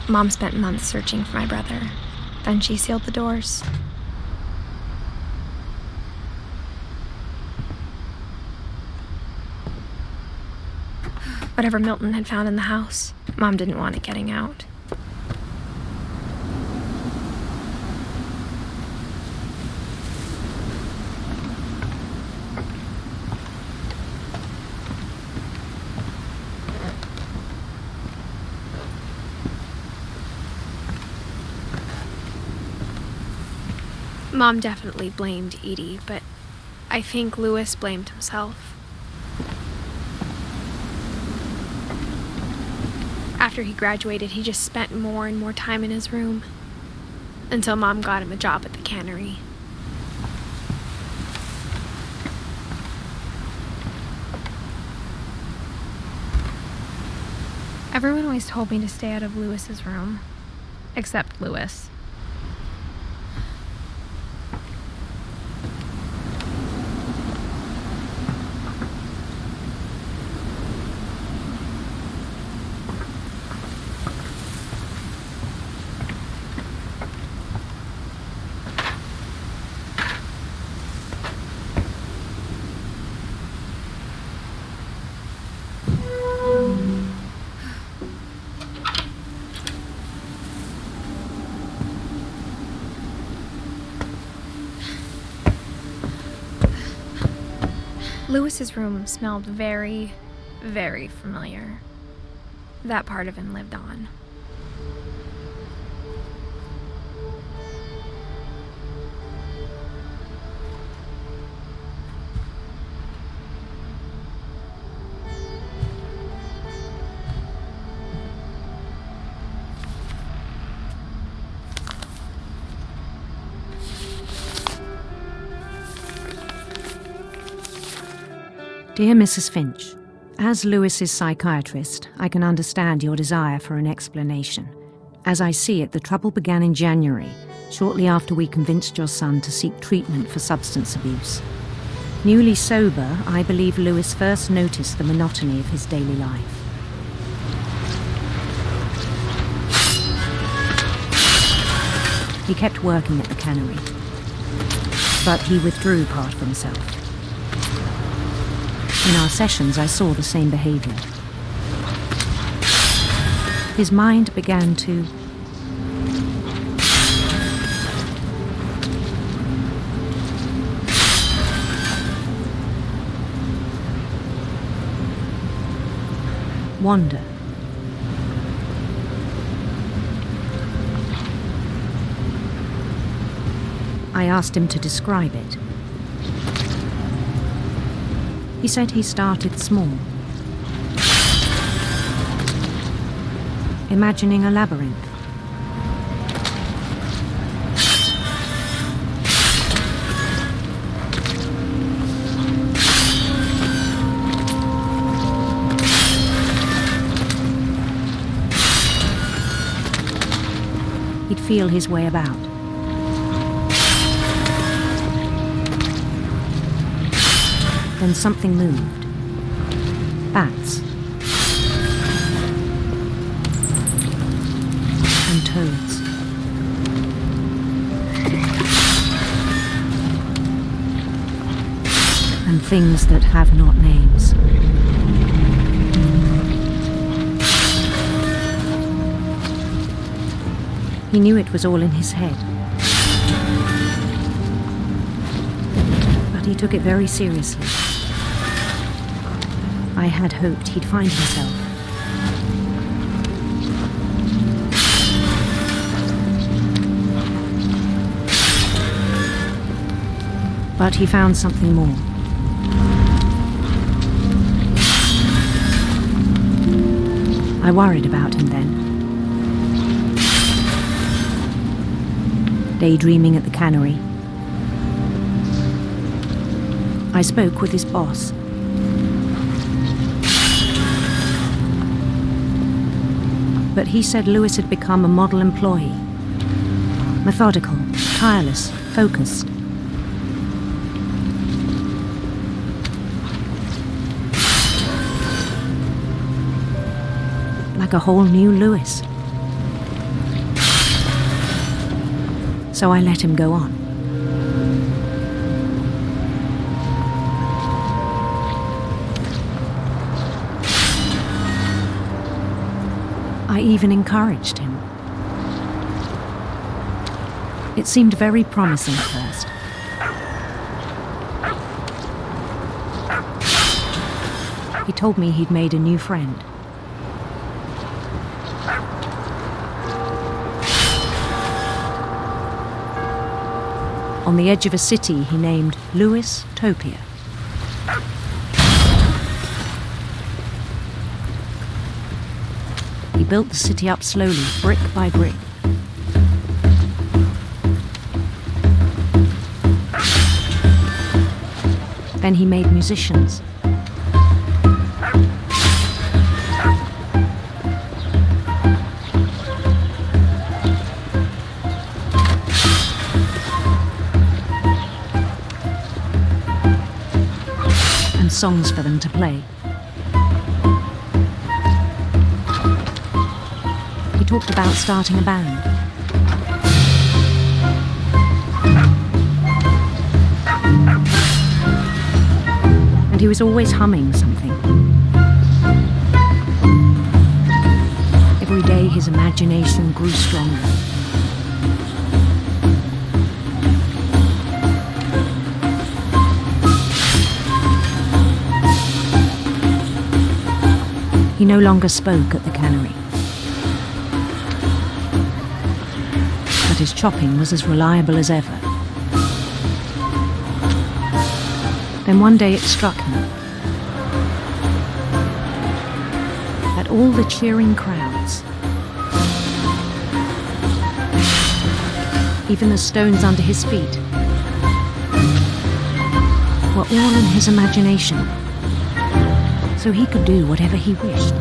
Mom spent months searching for my brother. Then she sealed the doors. Whatever Milton had found in the house, Mom didn't want it getting out. Mom definitely blamed Edie, but I think Louis blamed himself. After he graduated, he just spent more and more time in his room, until Mom got him a job at the cannery. Everyone always told me to stay out of Louis's room, except Louis. Louis's room smelled very, very familiar. That part of him lived on. Dear Mrs. Finch, as Louis's psychiatrist, I can understand your desire for an explanation. As I see it, the trouble began in January, shortly after we convinced your son to seek treatment for substance abuse. Newly sober, I believe Louis first noticed the monotony of his daily life. He kept working at the cannery, but he withdrew part of himself. In our sessions, I saw the same behavior. His mind began to wander. I asked him to describe it. He said he started small, imagining a labyrinth. He'd feel his way about. Then something moved. Bats. And toads. And things that have not names. He knew it was all in his head. But he took it very seriously. I had hoped he'd find himself. But he found something more. I worried about him then. Daydreaming at the cannery. I spoke with his boss. But he said Louis had become a model employee. Methodical, tireless, focused. Like a whole new Louis. so I let him go on. I even encouraged him. It seemed very promising at first. He told me he'd made a new friend. On the edge of a city he named Lewis Topia. He built the city up slowly, brick by brick. Then he made musicians. And songs for them to play. He talked about starting a band. And he was always humming something. Every day his imagination grew stronger. He no longer spoke at the cannery. But his chopping was as reliable as ever. Then one day it struck him that all the cheering crowds, even the stones under his feet, were all in his imagination, so he could do whatever he wished.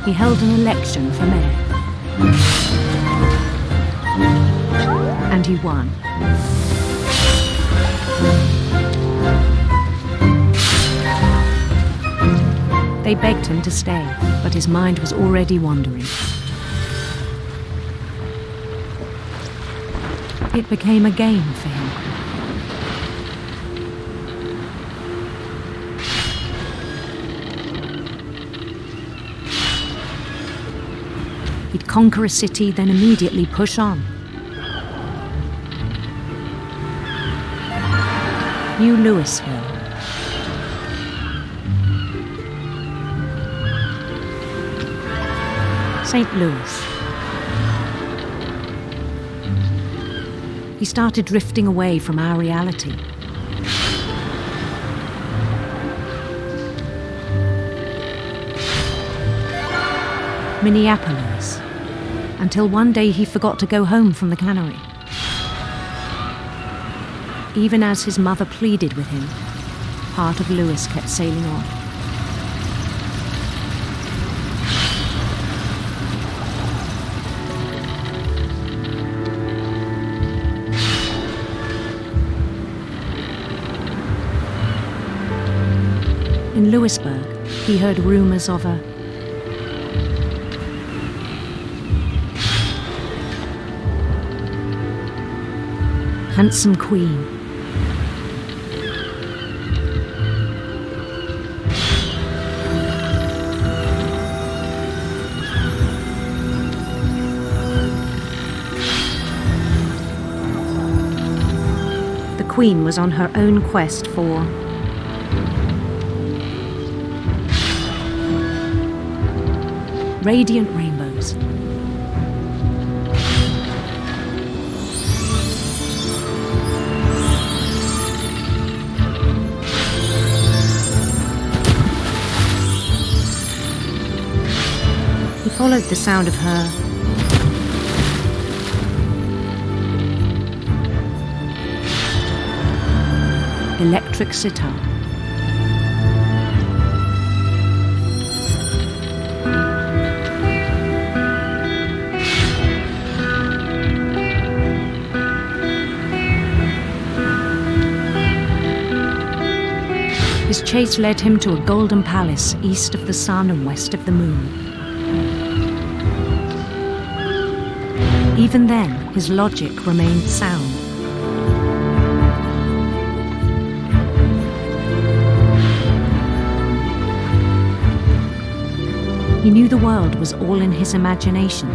He held an election for mayor. And he won. They begged him to stay, but his mind was already wandering. It became a game for him. He'd conquer a city, then immediately push on. New Louisville. St. Louis. He started drifting away from our reality. Minneapolis, until one day he forgot to go home from the cannery. Even as his mother pleaded with him, part of Lewis kept sailing on. In Lewisburg, he heard rumors of a handsome queen. The queen was on her own quest for radiant rainbows. He followed the sound of her electric sitar. His chase led him to a golden palace east of the sun and west of the moon. Even then, his logic remained sound. He knew the world was all in his imagination.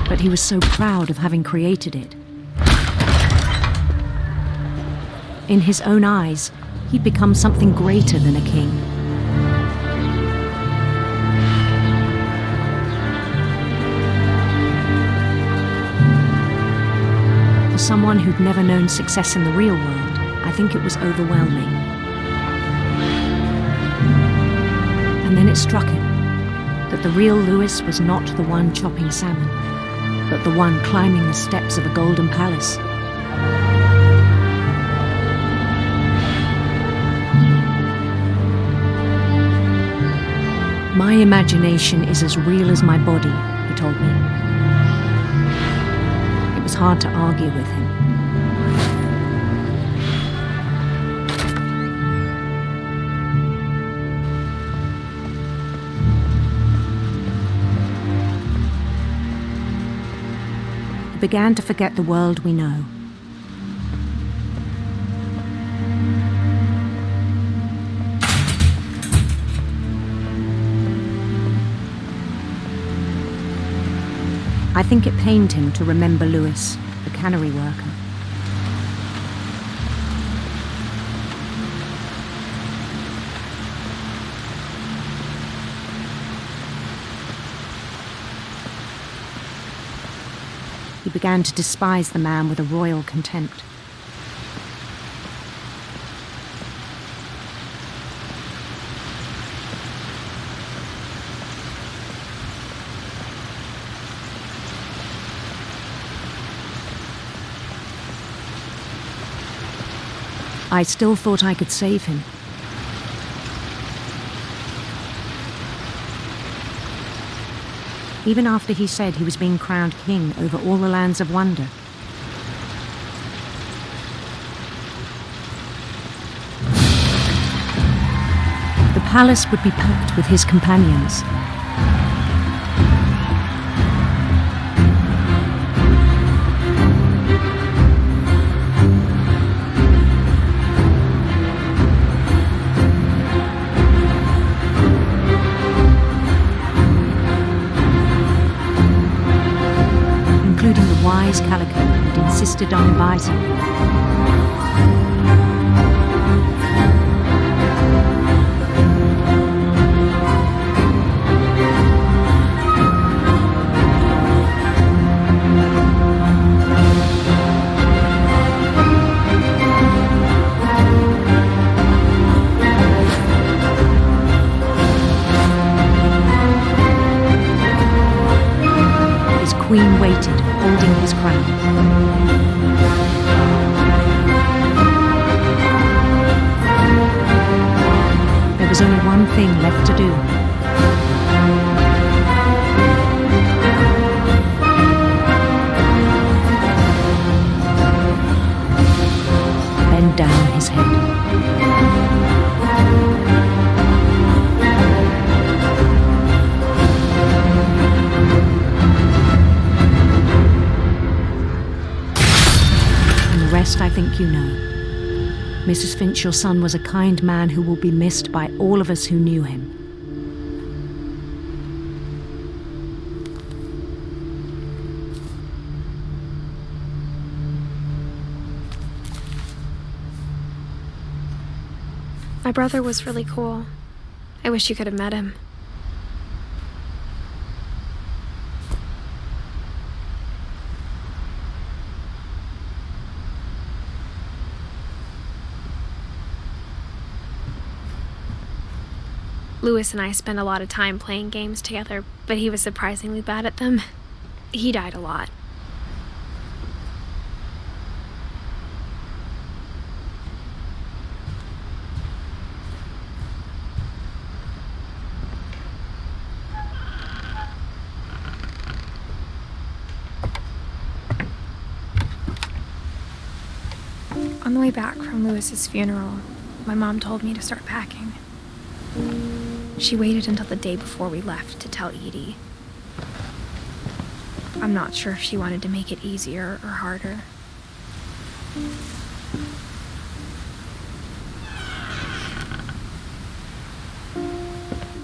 But he was so proud of having created it. In his own eyes, he'd become something greater than a king. For someone who'd never known success in the real world, I think it was overwhelming. And then it struck him that the real Lewis was not the one chopping salmon, but the one climbing the steps of a golden palace. My imagination is as real as my body, he told me. It was hard to argue with him. He began to forget the world we know. I think it pained him to remember Lewis, the cannery worker. He began to despise the man with a royal contempt. I still thought I could save him. Even after he said he was being crowned king over all the lands of wonder. The palace would be packed with his companions. Including the wise Calico who'd insisted on advising him. His queen waited, holding his crown. There was only one thing left to do. Bend down his head. The rest I think you know. Mrs. Finch, your son was a kind man who will be missed by all of us who knew him. My brother was really cool. I wish you could have met him. Lewis and I spent a lot of time playing games together, but he was surprisingly bad at them. He died a lot. On the way back from Lewis's funeral, my mom told me to start packing. She waited until the day before we left to tell Edie. I'm not sure if she wanted to make it easier or harder.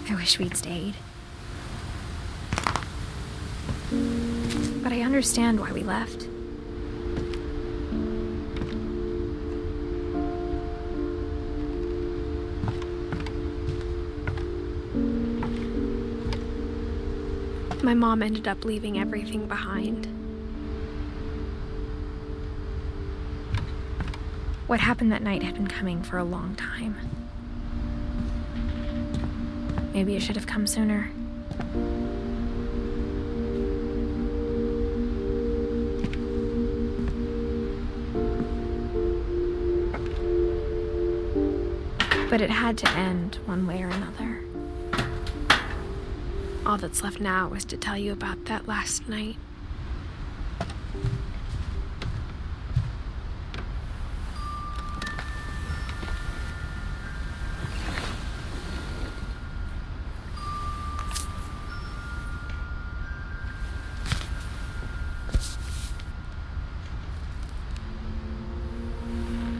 I wish we'd stayed. But I understand why we left. My mom ended up leaving everything behind. What happened that night had been coming for a long time. Maybe it should have come sooner. But it had to end one way or another. All that's left now is to tell you about that last night.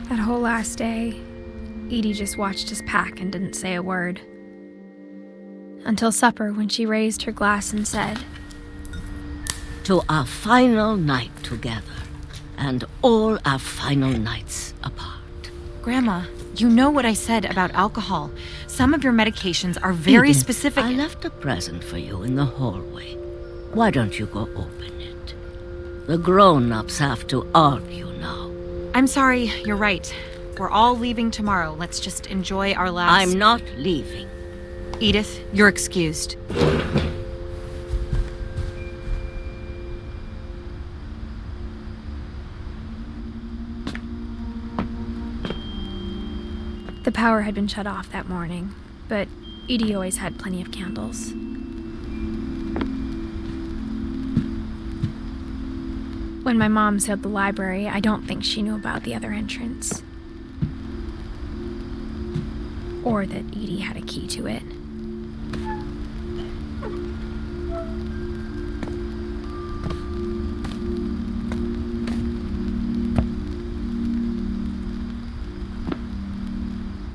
That whole last day, Edie just watched us pack and didn't say a word. Until supper, when she raised her glass and said, "To our final night together, and all our final nights apart." Grandma, you know what I said about alcohol. Some of your medications are very Edith, specific. I left a present for you in the hallway. Why don't you go open it? The grown-ups have to argue now. I'm sorry, you're right. We're all leaving tomorrow. Let's just enjoy our last... I'm not leaving. Edith, you're excused. The power had been shut off that morning, but Edie always had plenty of candles. When my mom sealed the library, I don't think she knew about the other entrance. Or that Edie had a key to it.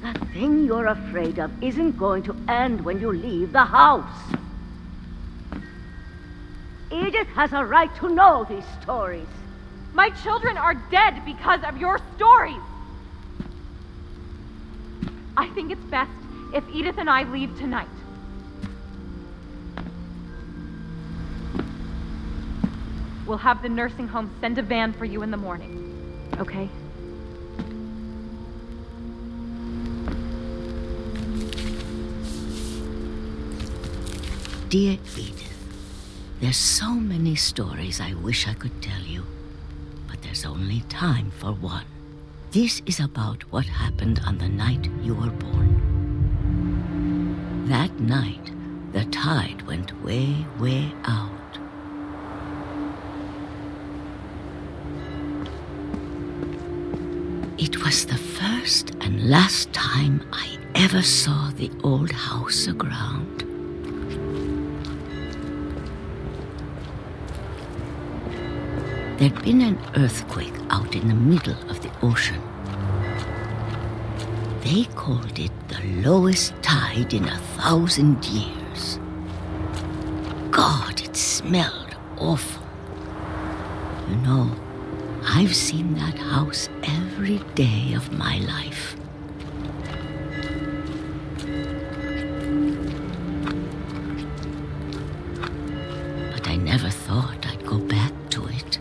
That thing you're afraid of isn't going to end when you leave the house. Edith has a right to know these stories. My children are dead because of your stories. I think it's best if Edith and I leave tonight. We'll have the nursing home send a van for you in the morning, okay? Dear Edith, there's so many stories I wish I could tell you, but there's only time for one. This is about what happened on the night you were born. That night, the tide went way, way out. It was the first and last time I ever saw the old house aground. There'd been an earthquake out in the middle of the ocean. They called it the lowest tide in 1,000 years. God, it smelled awful. You know, I've seen that house every day of my life. But I never thought I'd go back to it.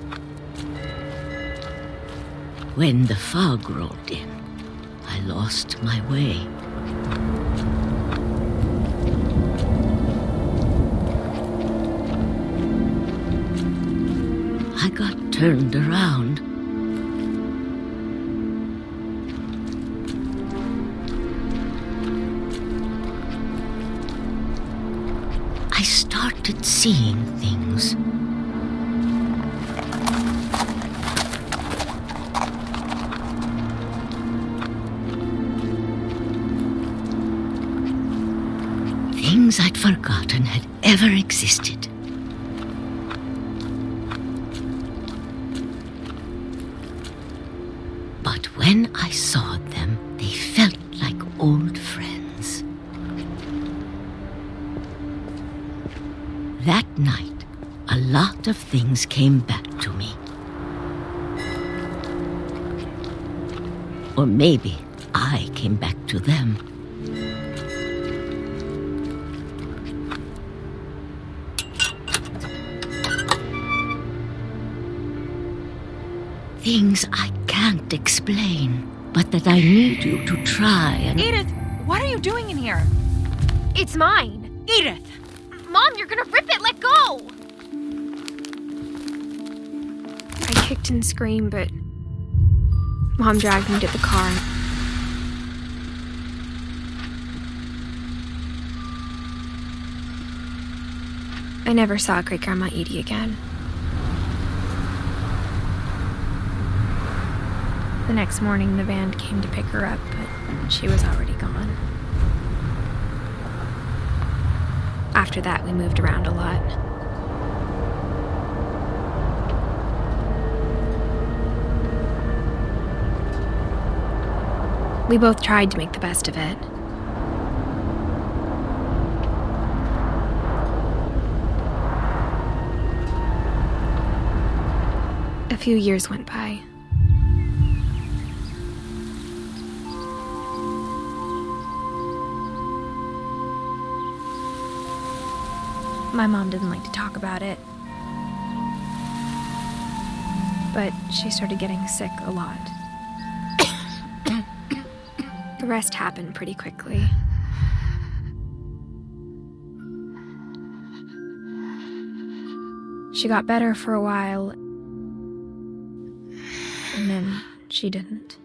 When the fog rolled in, I lost my way. I got turned around. I started seeing things. things I'd forgotten had ever existed. But when I saw them, they felt like old friends. That night, a lot of things came back to me. Or maybe I came back to them. Things I can't explain, but that I need you to try and... Edith, what are you doing in here? It's mine. Edith! Mom, you're gonna rip it! Let go! I kicked and screamed, but Mom dragged me to the car. I never saw Great-Grandma Edie again. The next morning, the van came to pick her up, but she was already gone. After that, we moved around a lot. We both tried to make the best of it. A few years went by. My mom didn't like to talk about it, but she started getting sick a lot. The rest happened pretty quickly. She got better for a while, and then she didn't.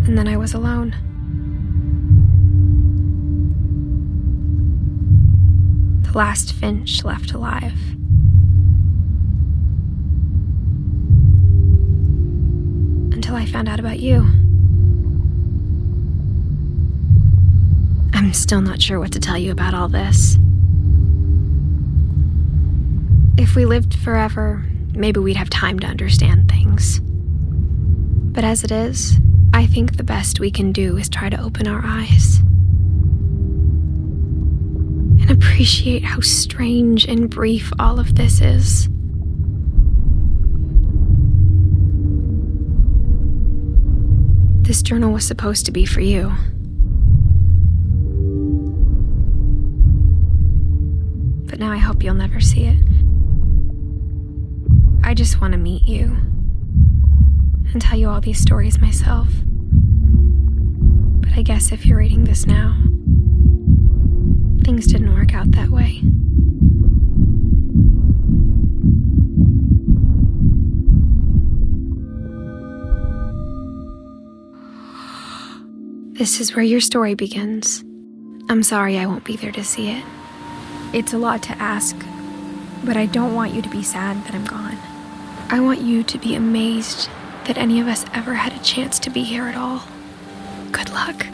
And then I was alone. The last Finch left alive. Until I found out about you. I'm still not sure what to tell you about all this. If we lived forever, maybe we'd have time to understand things. But as it is, I think the best we can do is try to open our eyes. And appreciate how strange and brief all of this is. This journal was supposed to be for you. But now I hope you'll never see it. I just want to meet you and tell you all these stories myself. But I guess if you're reading this now, things didn't work out that way. This is where your story begins. I'm sorry I won't be there to see it. It's a lot to ask, but I don't want you to be sad that I'm gone. I want you to be amazed that any of us ever had a chance to be here at all. Good luck.